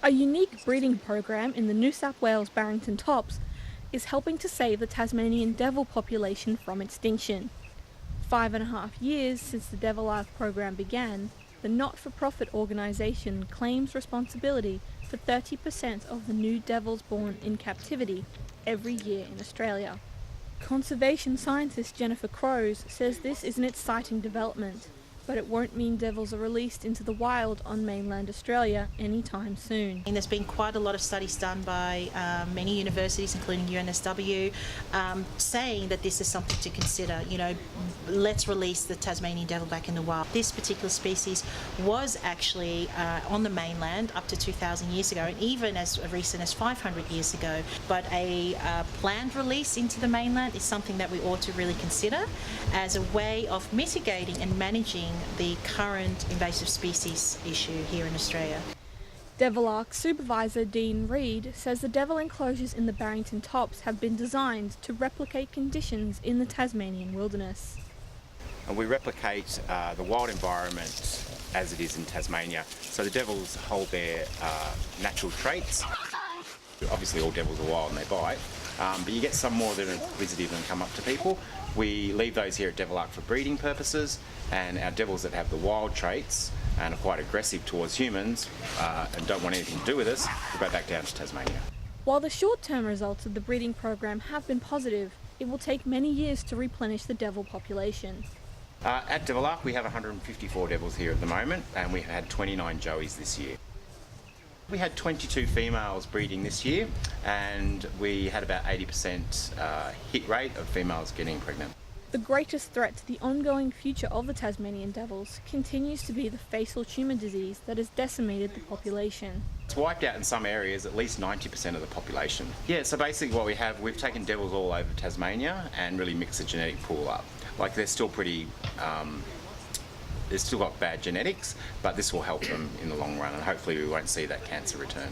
A unique breeding program in the New South Wales Barrington tops is helping to save the Tasmanian Devil population from extinction. 5.5 years since the Devil Life program began, the not-for-profit organisation claims responsibility for 30% of the new devils born in captivity every year in Australia. Conservation scientist Jennifer Crows says this is an exciting development, but it won't mean devils are released into the wild on mainland Australia anytime soon. And there's been quite a lot of studies done by many universities, including UNSW, saying that this is something to consider. Let's release the Tasmanian devil back in the wild. This particular species was actually on the mainland up to 2,000 years ago, and even as recent as 500 years ago. But a planned release into the mainland is something that we ought to really consider as a way of mitigating and managing the current invasive species issue here in Australia. Devil Ark Supervisor Dean Reid says the devil enclosures in the Barrington tops have been designed to replicate conditions in the Tasmanian wilderness. And we replicate the wild environment as it is in Tasmania. So the devils hold their natural traits. Obviously all devils are wild and they bite, but you get some more that are inquisitive and come up to people. We leave those here at Devil Ark for breeding purposes, and our devils that have the wild traits and are quite aggressive towards humans and don't want anything to do with us, we go back down to Tasmania. While the short-term results of the breeding program have been positive, it will take many years to replenish the devil population. At Devil Ark we have 154 devils here at the moment, and we've had 29 joeys this year. We had 22 females breeding this year, and we had about 80% hit rate of females getting pregnant. The greatest threat to the ongoing future of the Tasmanian devils continues to be the facial tumour disease that has decimated the population. It's wiped out in some areas at least 90% of the population. Yeah, so basically what we've taken devils all over Tasmania and really mixed the genetic pool up. Like they're still pretty, they've still got bad genetics, but this will help them in the long run, and hopefully we won't see that cancer return.